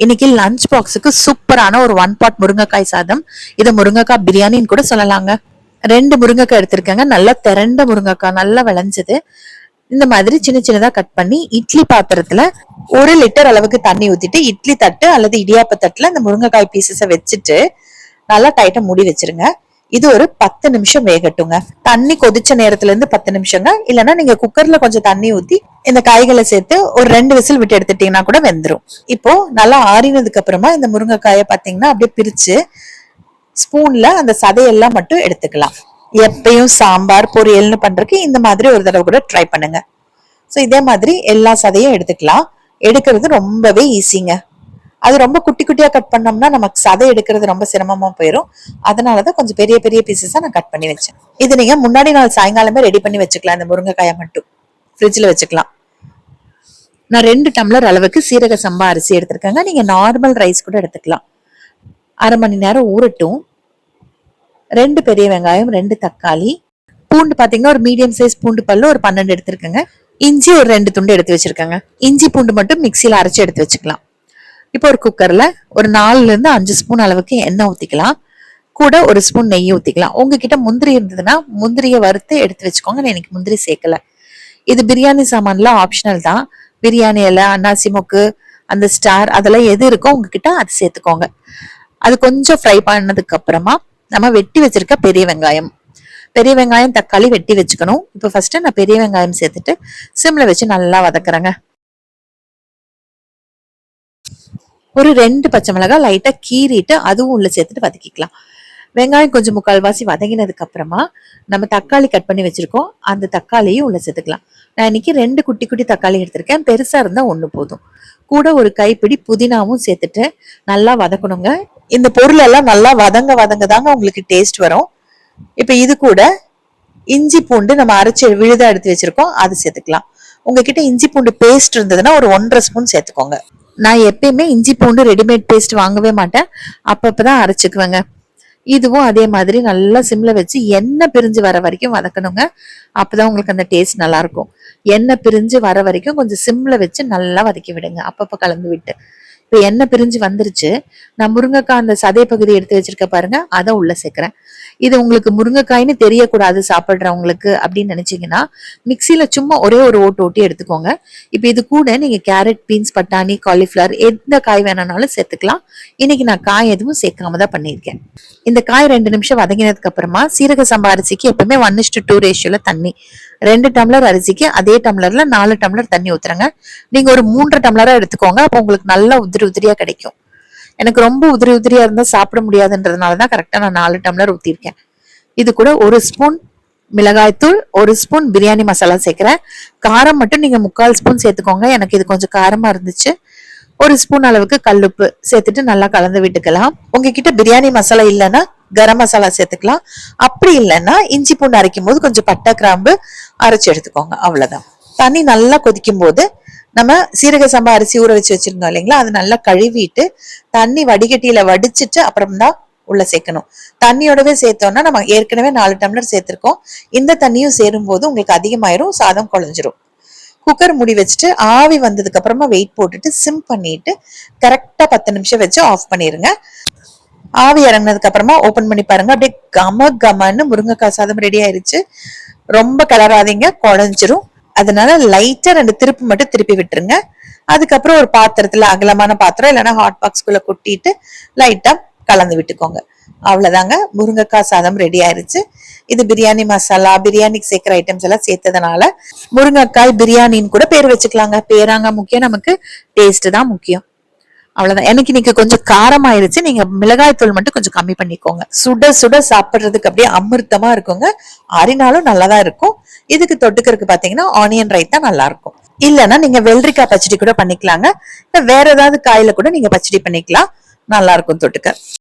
இன்னைக்கு லஞ்ச் பாக்ஸுக்கு சூப்பரான ஒரு 1 பாட் முருங்கைக்காய் சாதம். இதை முருங்கைக்காய் பிரியாணின்னு கூட சொல்லலாங்க. 2 முருங்கைக்காய் எடுத்திருக்கேங்க. நல்லா திரண்ட முருங்கைக்காய், நல்லா விளைஞ்சது. இந்த மாதிரி சின்ன சின்னதா கட் பண்ணி இட்லி பாத்திரத்துல 1 லிட்டர் அளவுக்கு தண்ணி ஊத்திட்டு இட்லி தட்டு அல்லது இடியாப்ப தட்டுல இந்த முருங்கைக்காய் பீசஸ வச்சுட்டு நல்லா டைட்டா மூடி வச்சிருங்க. இது ஒரு 10 நிமிஷம் வேகட்டுங்க. தண்ணி கொதிச்ச நேரத்துல இருந்து 10 நிமிஷங்க. இல்லைன்னா நீங்க குக்கர்ல கொஞ்சம் தண்ணி ஊத்தி இந்த காய்களை சேர்த்து ஒரு 2 விசில் விட்டு எடுத்துட்டீங்கன்னா கூட வெந்துரும். இப்போ நல்லா ஆறினதுக்கு அப்புறமா இந்த முருங்கைக்காயை பாத்தீங்கன்னா அப்படியே பிரிச்சு ஸ்பூன்ல அந்த சதையெல்லாம் மட்டும் எடுத்துக்கலாம். எப்பயும் சாம்பார் பொரியல்னு பண்றதுக்கு இந்த மாதிரி ஒரு தடவை கூட ட்ரை பண்ணுங்க. ஸோ இதே மாதிரி எல்லா சதையும் எடுத்துக்கலாம். எடுக்கிறது ரொம்பவே ஈஸிங்க. அது ரொம்ப குட்டி குட்டியா கட் பண்ணோம்னா நமக்கு சதை எடுக்கிறது ரொம்ப சிரமமா போயிடும். அதனாலதான் கொஞ்சம் பெரிய பெரிய பீசஸா நான் கட் பண்ணி வச்சேன். இது நீங்க முன்னாடி நாள் சாயங்காலமே ரெடி பண்ணி வச்சுக்கலாம். இந்த முருங்கைக்காயை மட்டும் ஃப்ரிட்ஜ்ல வச்சுக்கலாம். நான் 2 டம்ளர் அளவுக்கு சீரக சம்பா அரிசி எடுத்திருக்கேங்க. நீங்க நார்மல் ரைஸ் கூட எடுத்துக்கலாம். 1/2 மணி நேரம் ஊறட்டும். 2 பெரிய வெங்காயம், 2 தக்காளி, பூண்டு பாத்தீங்கன்னா ஒரு மீடியம் சைஸ் பூண்டு பல்லு ஒரு 12 எடுத்திருக்கேங்க. இஞ்சி ஒரு 2 துண்டு எடுத்து வச்சிருக்கேங்க. இஞ்சி பூண்டு மட்டும் மிக்சியில அரைச்சு எடுத்து வச்சுக்கலாம். இப்போ ஒரு குக்கர்ல ஒரு 4ல இருந்து 5 ஸ்பூன் அளவுக்கு எண்ணெய் ஊத்திக்கலாம். கூட ஒரு ஸ்பூன் நெய் ஊத்திக்கலாம். உங்ககிட்ட முந்திரி இருந்ததுன்னா முந்திரியை வறுத்து எடுத்து வச்சுக்கோங்க. நான் எனக்கு முந்திரி சேர்க்கல. இது பிரியாணி சாமான்ல ஆப்ஷனல் தான். பிரியாணி இலை, அன்னாசி மொக்கு, அந்த ஸ்டார் அதெல்லாம் எது இருக்கோ உங்ககிட்ட அது சேர்த்துக்கோங்க. அது கொஞ்சம் ஃப்ரை பண்ணதுக்கு அப்புறமா நம்ம வெட்டி வச்சிருக்க பெரிய வெங்காயம் தக்காளி வெட்டி வச்சுக்கணும். இப்போ ஃபர்ஸ்ட் நான் பெரிய வெங்காயம் சேர்த்துட்டு சிம்ல வச்சு நல்லா வதக்குறேங்க. ஒரு 2 பச்சை மிளகாய் லைட்டா கீறிட்டு அதுவும் உள்ள சேர்த்துட்டு வதக்கிக்கலாம். வெங்காயம் கொஞ்சம் முக்கால்வாசி வதங்கினதுக்கு அப்புறமா நம்ம தக்காளி கட் பண்ணி வச்சிருக்கோம். அந்த தக்காளியும் உள்ள சேர்த்துக்கலாம். நான் இன்னைக்கு 2 குட்டி குட்டி தக்காளி எடுத்திருக்கேன். பெருசா இருந்தா 1 போதும். கூட ஒரு கைப்பிடி புதினாவும் சேர்த்துட்டு நல்லா வதக்கணுங்க. இந்த பொருள் எல்லாம் நல்லா வதங்க தாங்க உங்களுக்கு டேஸ்ட் வரும். இப்ப இது கூட இஞ்சி பூண்டு நம்ம அரைச்சி விழுத எடுத்து வச்சிருக்கோம், அது சேர்த்துக்கலாம். உங்ககிட்ட இஞ்சி பூண்டு பேஸ்ட் இருந்ததுன்னா ஒரு 1.5 ஸ்பூன் சேர்த்துக்கோங்க. நான் எப்பயுமே இஞ்சி பூண்டு ரெடிமேட் பேஸ்ட் வாங்கவே மாட்டேன். அப்பப்பதான் அரைச்சுக்குவேங்க. இதுவும் அதே மாதிரி நல்லா சிம்ல வச்சு எண்ணெய் பிரிஞ்சு வர வரைக்கும் வதக்கணுங்க. அப்பதான் உங்களுக்கு அந்த டேஸ்ட் நல்லா இருக்கும். எண்ணெய் பிரிஞ்சு வர வரைக்கும் கொஞ்சம் சிம்ல வச்சு நல்லா வதக்கி விடுங்க. அப்பப்ப கலந்து விட்டு. இப்ப எண்ணெய் பிரிஞ்சு வந்துருச்சு. நான் முருங்கைக்காய் அந்த சதை பகுதி எடுத்து வச்சிருக்க பாருங்க, அதை உள்ள சேர்க்கிறேன். இது உங்களுக்கு முருங்கைக்காய்னு தெரியக்கூடாது சாப்பிடுறவங்களுக்கு அப்படின்னு நினைச்சீங்கன்னா மிக்சியில சும்மா ஒரே ஒரு ஓட்டி எடுத்துக்கோங்க. இப்ப இது கூட நீங்க கேரட், பீன்ஸ், பட்டாணி, காலிஃபிளவர் எந்த காய் வேணாலும் சேர்த்துக்கலாம். இன்னைக்கு நான் காய் எதுவும் சேர்க்காம தான் பண்ணியிருக்கேன். இந்த காய் 2 நிமிஷம் வதங்கினதுக்கு அப்புறமா சீரக சம்பா அரிசிக்கு எப்பவுமே 1:2 ரேஷியோல தண்ணி, 2 டம்ளர் அரிசிக்கு அதே டம்ளர்ல 4 டம்ளர் தண்ணி ஊத்துறங்க. நீங்க ஒரு 3 டம்ளரா எடுத்துக்கோங்க. அப்போ உங்களுக்கு நல்லா உதிரியா கிடைக்கும். எனக்கு ரொம்ப உதிரியா இருந்தா சாப்பிட முடியாதுன்றதுனாலதான் கரெக்டா நான் 4 டம்ளர் ஊத்திருக்கேன். இது கூட 1 ஸ்பூன் மிளகாய்த்தூள், 1 ஸ்பூன் பிரியாணி மசாலா சேர்க்கிறேன். காரம் மட்டும் நீங்க 3/4 ஸ்பூன் சேர்த்துக்கோங்க. எனக்கு இது கொஞ்சம் காரமா இருந்துச்சு. 1 ஸ்பூன் அளவுக்கு கல்லுப்பு சேர்த்துட்டு நல்லா கலந்து விட்டுக்கலாம். உங்ககிட்ட பிரியாணி மசாலா இல்லைன்னா கரம் மசாலா சேர்த்துக்கலாம். அப்படி இல்லைன்னா இஞ்சி பூண்டு அரைக்கும் போது கொஞ்சம் பட்டை கிராம்பு அரைச்சு எடுத்துக்கோங்க. அவ்வளவுதான். தண்ணி நல்லா கொதிக்கும் போது நம்ம சீரக சம்பா அரிசி ஊற வச்சு வச்சிருந்தோம் இல்லைங்களா, அது நல்லா கழுவிட்டு தண்ணி வடிகட்டியில வடிச்சிட்டு அப்புறம் தான் உள்ள சேர்க்கணும். தண்ணியோடவே சேர்த்தோம்னா நம்ம ஏற்கனவே 4 டம்ளர் சேர்த்திருக்கோம். இந்த தண்ணியும் சேரும் போது உங்களுக்கு அதிகமாயிரும், சாதம் குழஞ்சிரும். குக்கர் மூடி வச்சுட்டு ஆவி வந்ததுக்கு அப்புறமா வெயிட் போட்டுட்டு சிம் பண்ணிட்டு கரெக்டா 10 நிமிஷம் வச்சு ஆஃப் பண்ணிருங்க. ஆவி இறங்கினதுக்கு அப்புறமா ஓபன் பண்ணி பாருங்க. அப்படியே கமன்னு முருங்கைக்காய் சாதம் ரெடி ஆயிருச்சு. ரொம்ப கலராதீங்க, குழஞ்சிரும். அதனால லைட்டா 2 திருப்பு மட்டும் திருப்பி விட்டுருங்க. அதுக்கப்புறம் ஒரு பாத்திரத்துல, அகலமான பாத்திரம் இல்லைன்னா ஹாட் பாக்ஸ்குள்ள கொட்டிட்டு லைட்டா கலந்து விட்டுக்கோங்க. அவ்வளவுதாங்க, முருங்கைக்காய் சாதம் ரெடி ஆயிருச்சு. இது பிரியாணி மசாலா, பிரியாணிக்கு சேர்க்கிற ஐட்டம்ஸ் எல்லாம் சேர்த்ததுனால முருங்கைக்காய் பிரியாணின்னு கூட பேர் வச்சுக்கலாங்க. பேராங்க முக்கியம், நமக்கு டேஸ்ட் தான் முக்கியம். அவ்வளவுதான். எனக்கு இன்னைக்கு கொஞ்சம் காரம் ஆயிருச்சு. நீங்க மிளகாய் தூள் மட்டும் கொஞ்சம் கம்மி பண்ணிக்கோங்க. சுட சுட சாப்பிடுறதுக்கு அப்படியே அமிர்தமா இருக்குங்க. ஆறினாலும் நல்லாதான் இருக்கும். இதுக்கு தொட்டுக்கிறதுக்கு பாத்தீங்கன்னா ஆனியன் ரைத்தா நல்லா இருக்கும். இல்லைன்னா நீங்க வெள்ளரிக்காய் பச்சடி கூட பண்ணிக்கலாங்க. வேற ஏதாவது காயில கூட நீங்க பச்சடி பண்ணிக்கலாம். நல்லா இருக்கும் தொட்டுக்க.